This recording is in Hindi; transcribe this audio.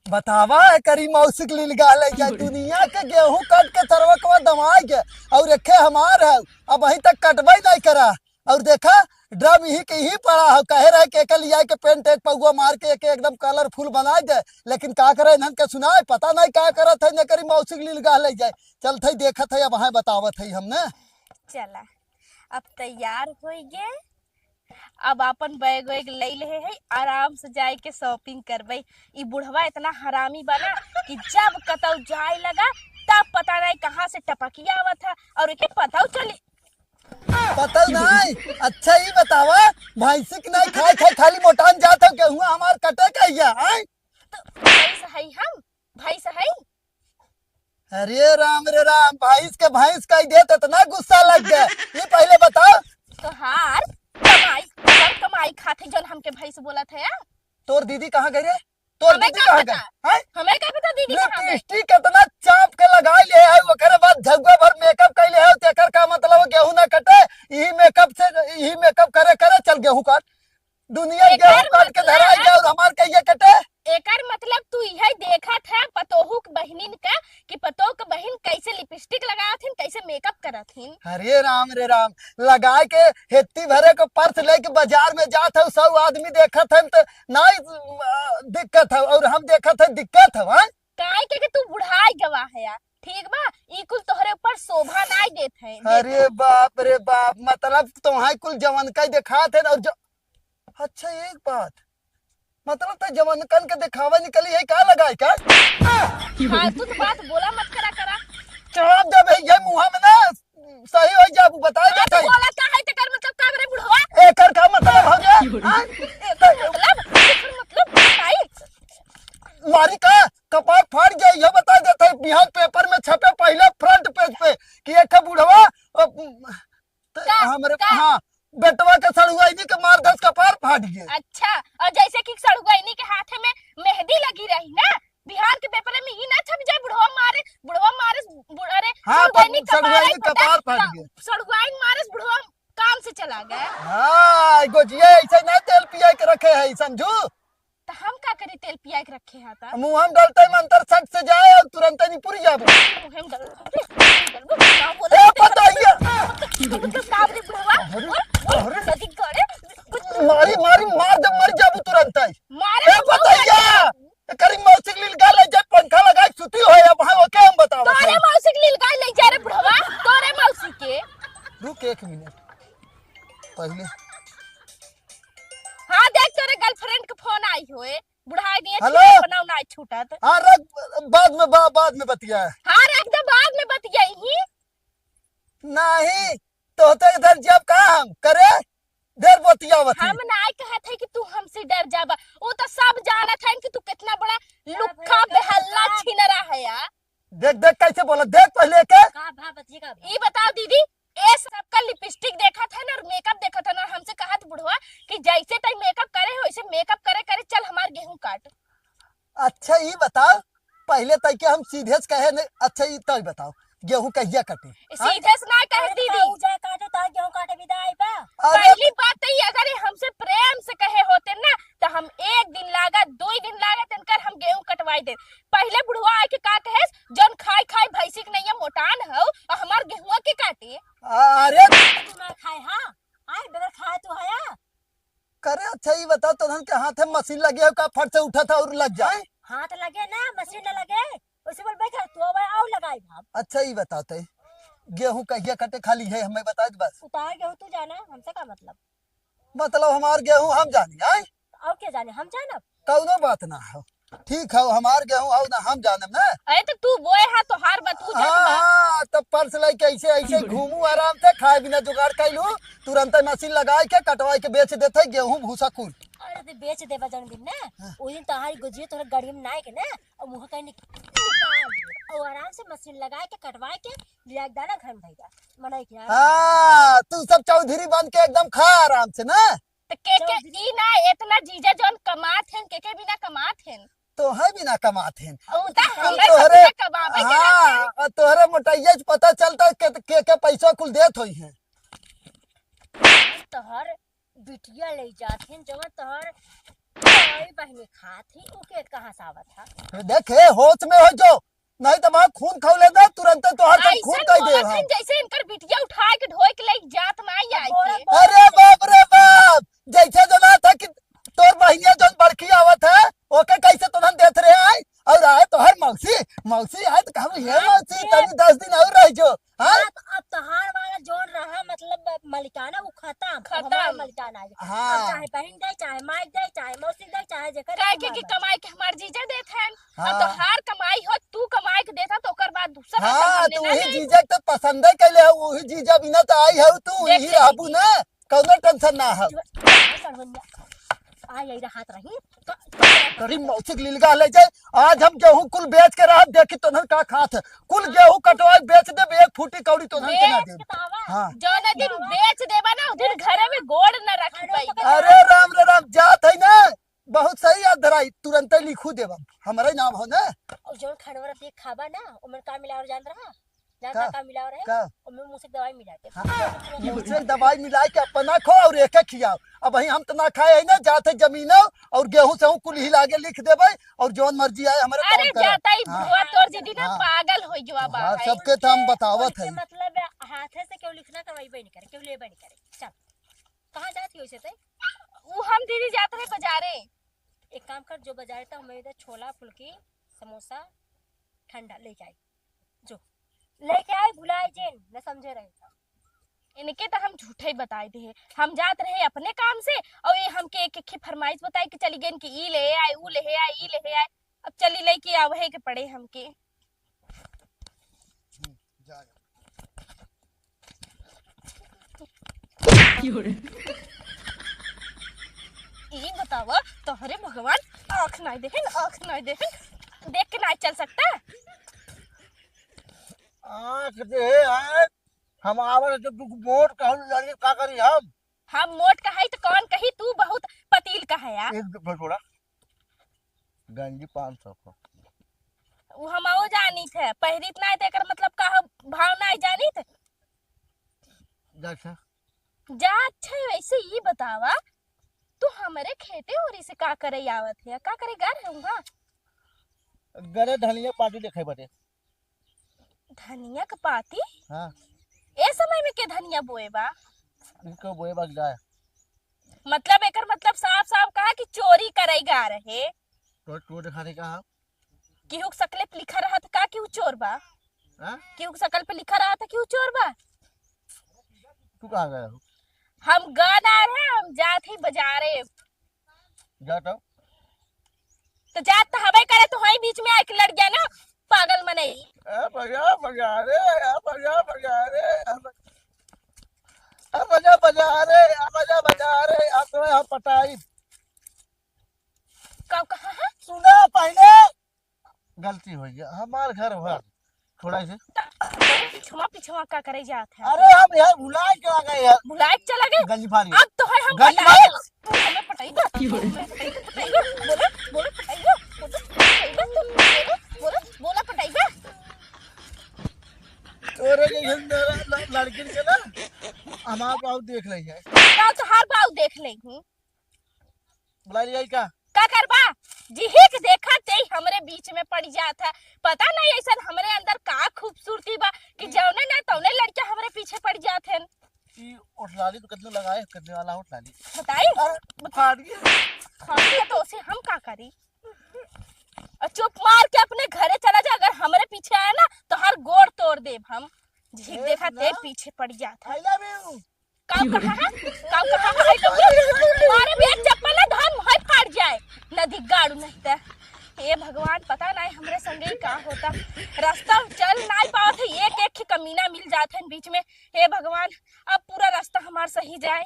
बतावा करी मौसिक लील गाले जा दुनिया के गेहूं काट के तरवकवा दमाई के और रखे हमार है। अब अभी तक कटवाई नहीं करा और देखा ड्रम यही के ही पड़ा है। कहे रहे के एकल लिया के पेंट एक पगुआ मार के एकदम कलरफुल बनाई दे, लेकिन का करे इन्हन के सुनाए पता नहीं का करत है। न करी मौसिक लील गाले जाए चल थे देखत है। अब वहां बतावत है हमने। चला अब तैयार हो गए। अब अपन बैग वैग ले ले है आराम से जाए के शॉपिंग करबे। ई बुढ़वा इतना हरामी बना कि जब कतौ जाए लगा तब पता नहीं कहाँ से टपकिया आवत है और एके पता चली पता नहीं। अच्छा ही बतावा भैंसिक नहीं खाए खाए खाली मोटान जात हो गेहूं हमार कटे कहिया है। तो भैंस है हम भैंस है। अरे राम रे राम भैंस कह देत इतना गुस्सा लग गया। ये पहले बताओ तोहार कमाई सब कमाई खाते जन हमके भैंस बोलत है। तोर दीदी कहाँ गई रे? तोर हमें दीदी क्या कहाँ पता गई? हमें क्या पता दीदी कहाँ गई। लिपस्टिक कितना चाप के लगाई ले है ओकरे बाद झगुआ भर मेकअप कैले है। तेकर का मतलब गेहूं ना कटे यही मेकअप करे करे चल गेहूं काट। दुनिया गेहूं काट के धराई गया और हमार कहिए कटे। एकर मतलब तू यही देखा था पतोहू के बहनिन का कि पतोह के बहन कैसे लिपस्टिक लगावथिन कैसे मेकअप करथिन। अरे राम रे राम लगाए के हेत्ती भरे को पर्स लेके बाजार में जात है सब आदमी देखत है तो नहीं दिक्कत है और हम देखत है दिक्कत है। काहे के तू बुढ़ाई गवा है यार। ठीक बा ई कुल तोहरे ऊपर शोभा नहीं देत है। अरे बाप रे बाप मतलब तुम्हारे कुल जवन का दिखात है और अच्छा एक बात मतलब तो जवानकन के दिखावा निकली है का लगाई का। हाँ तू तो बात बोला मत करा चढ़ जब ये मुंह में ना सही हो जा बता दे तो सही बोला का है तेकर मतलब का रे बुढ़वा। एकर का मतलब हो गया हां मतलब भाई मारी का कपाट फाड़ जाए ये बता देते बिहार पेपर में छपे पहले फ्रंट पेज पे कि एक बुढ़वा हमरे हां बेटवा के सड़ुआईनी के मार दस कपार फाड़ गए। अच्छा और जैसे कि सड़ुआईनी के हाथ में मेहंदी लगी रही ना बिहार के पेपर में ही ना छप जाए बुढ़वा मारे अरे सड़ुआईनी कपार फाड़ गए। सड़ुआईन मारे बुढ़वा काम से चला गया। हां गोजिए ऐसे ना तेल पिया के रखे है समझू। तो हम का करी तेल पिया के रखे हैं ता मुंह हम डालते मंत्र सट से जाए और तुरंत नहीं पूरी जाबो। हम डाल क्या बोला बताइए मतलब काम रे बुढ़वा सदी करे मारी मारी मार जब मर जाबू तुरंत ही मारे बताइए करी मौसिक लील गाले जब पंखा लगाई सुती हो या वहां ओके हम बताओ तोरे मौसी के लील गाल ले जा रे बुढ़वा तोरे मौसी के। रुक एक मिनट पहले हां देख तोरे गर्लफ्रेंड के फोन आई होए बुढ़ाई दिए हेलो बनाऊ ना छूटत। हां रख बाद में बतिया हां रख दे बाद में बतियाई नहीं तो इधर जब काम करे देर बतियावत हम नहीं कहत है कि तू हमसे डर जाबा। वो तो सब जानत है कि तू कितना बड़ा लुक्खा बेहल्ला छिनरा है यार। देख देख कैसे बोला देख पहले के का भा बतिए का ई बताओ दीदी ए सबका लिपस्टिक देखा था ना और मेकअप देखा था ना हमसे कहा था बुढ़वा कि जैसे तई मेकअप करे वैसे मेकअप करे करे चल हमार गेहूं काट। अच्छा ये बताओ पहले तय के हम सीधे से कहे नहीं। अच्छा ये तय बताओ गेहूं कहिया कटे सीधे से ना कहे दीदी जाए काटे तो गेहूं काटे विदाई बा। पहली बात तो ये अगर हमसे प्रेम से कहे होते ना तो हम एक दिन लागत 2 दिन लागत इनकर हम गेहूं कटवाई दे। पहले बुढ़वा आके के का कहे जन खाई खाई भैंसिक नहीं है मोटान हो और हमार गेहुआ के काटे। अरे तू ना खाए हां आए बगैर खाए तू हया करे। अच्छा ये बताओ तो के हाथ में मशीन लगी है का फट से उठा था और लग जाए। हाथ लगे ना मशीन न लगे उसे बोल बैठा तू अब आओ लगाई भाव। अच्छा ये बताते गेहूं कहिया कटे खाली है हमें बता दे बस। उतार गेहूं तू जाना हमसे का मतलब हमार गेहूं हम जानी आए और क्या जाने हम जानब कौनो बात ना हो ठीक है हमार गेहूं हो ना हम जाने ना। अरे तो तू बोए है तो हार बतू हाँ तब पर्स लेके ऐसे घूमू आराम से खाए बिना जुगाड़ कैलू तुरंत मशीन लगा के कटवाई के बेच देते गेहूं भूसा कुल। अरे तो बेच दे बजन दिन ना उस दिन तहारी गुजिया तोरे गाड़ी में नाय के ना और मुंह कहीं निकाल और आराम से मशीन लगा के कटवा के लिया दाना घर में भेजा मनाई क्या। हां तू सब चौधरी बन के एकदम खा आराम से ना। तो के ई ना इतना जीजा जौन कमात हैं के बिना कमात हैं तो है बिना कमाते हैं तोहरे हाँ तोहरे मोटाइया पता चलता के पैसा कुल देत होई है। तोहर बिटिया ले जाते जवन तोहर कोई बहनी खात ही उके कहाँ से आवत था। देखे होश में हो जो, नहीं तो वहाँ खून खौले दे तुरंत तो हर खून ऐसन कह दे बोलत हम। हन जैसे इनकर बिटिया उठा के ढोए के लेके जात ना आई के। अरे बाप रे बाप, जैसे जना था कि तोर बहनिया जो बड़की आवत है ओके कैसे तुरंत देख रहे आए और आए तो हर मौसी मौसी आए तो कहूँ ये मौसी तभी 10 दिन और रह जो। हाँ अब तहार वाला जोन रहा मतलब मलिकाना वो खत्म खत्म। हमारा मलिकाना आ गया। हाँ। अब चाहे बहन दे चाहे माई दे चाहे मौसी दे चाहे जेकर काहे के कमाई के हमार जीजा देत हन। हाँ। अब तो हर कमाई हो तू कमाई के देता तो ओकर बाद दूसरा हाँ हमने तो ना वही ले। जीजा तो पसंद कैले है, वही जीजा बिना तो आई है तू देख यही ले रहबू ना, कौनो टेंशन ना है। आ यही हाथ रही करीब मौसी के लीलगा ले जाए। आज हम गेहूं कुल बेच के रहा देखी तो का खात है, कुल गेहूं कटवा बेच दे, एक फूटी कौड़ी तो के ना दे। हाँ जो न दिन बेच देबा ना उस दिन घरे में गोड़ न रख पाई। अरे राम रे राम, जात है ना बहुत सही याद धराई, तुरंत ही लिखू देबा हमारा नाम हो ना। और जोन खड़वर देख खाबा ना उमन का मिला और जान रहा का? जान का मिला रहे का? उमन मुंह से दवाई मिला के मुझसे दवाई मिला के अपना खो और एक खियाओ। अब वही हम तो ना खाए है ना, जाते जमीनों और गेहूं से कुल हिला के लिख देबे और जोन मर्जी आए हमारे अरे काम करे। जाता ही हाँ। बुआ तोर दीदी ना हाँ। पागल हो जवा बा हाँ है। सबके तो हम बतावत है। मतलब हाथे से क्यों लिखना करवाई नहीं करे क्यों लेबे नहीं करे। चल कहाँ जाती हो इसे ते वो हम दीदी जाते रहे बाजारे। एक काम कर जो बाजार था हमें इधर छोला फुल्की समोसा ठंडा लेके आई जो लेके आए भुलाए जेन न समझे रहे। इनके तो हम झूठे ही बताए थे। हम जात रहे अपने काम से और ये हमके एक एक फरमाइश बताई कि चली गई कि ई ले आए ऊ ले आए ई ले आए। अब चली ले के आवहे के पड़े हमके। ई बतावा तोहरे भगवान आँख नहीं देखे आँख नहीं देखे देख के नहीं चल सकता। आँख दे आँख हम आवर जब तू मोट कहल लड़के का करी हम मोट का है तो कौन कही तू बहुत पतील का है यार। एक थोड़ा गंजी 500 का वो हम आओ जानी थे पहली इतना है तेकर मतलब का भाव नहीं जानी थे। जैसा जा अच्छा है वैसे ये बतावा तू हमारे खेते और इसे का करे आवत है का करे गा रहूंगा। गरे धनिया पार्टी देखे बटे धनिया का पाती हां ए समय में के धनिया बोए बा इनको बोए बग जाए मतलब एकर मतलब साफ साफ कहा कि चोरी करे गा रहे। तो टोटे खाने का केहू के शकल पे लिखा रहा था का कि वो चोर बा। हां केहू के शकल पे लिखा रहा था कि वो चोर बा। तू कहां गया हो हम गाना रहे हम जात ही बाजारे जा तो जात तो हवे करे तो वही बीच में आके लड़ गया ना पागल मनई। ए बजा बजा रे ए बजा बजा रे ए बजा बजा रे ए बजा बजा रे अब तो हम पटाई का कहा है सुना पहले गलती हो गया हमार घर हुआ थोड़ा से पिछवा पिछवा का करे जात है। अरे हम यार भुला के आ गए यार बुलाए चला गए गंजी फाड़ी अब तो है हम गंजी पटाए फाड़ी तू हमें पटाएगा बोला बोला पटाएगा बोला पटाएगा। तोरे जैसे लड़की के ना हमार पाव देख रही है का तो हर बात देख ले हूं बुला लिया का करबा जिही के देखा ते हमरे बीच में पड़ जात है। पता नहीं ऐसा हमरे अंदर का खूबसूरती बा कि जौने ना तौने लड़के हमरे पीछे पड़ जात हैं। ई उठलाली तो कितने लगाए कितने वाला उठलाली बताई अरे फाड़ गया खाली तो उसे हम का करी और चुप मार के अपने घरे चला जा। अगर हमरे पीछे आया ना तो हर गोड़ तोड़ देब हम। जिही देखा ते पीछे पड़ जात है। आई लव यू काऊ कहा है आई लव यू मारे भी एक चप्पल ना धान मोह फाड़ जाए नदी गाड़ू नहीं ते। हे भगवान पता नहीं हमरे संगे का होता रास्ता चल नहीं पावत है एक एक कमीना मिल जात है बीच में। हे भगवान अब पूरा रास्ता हमार सही जाए।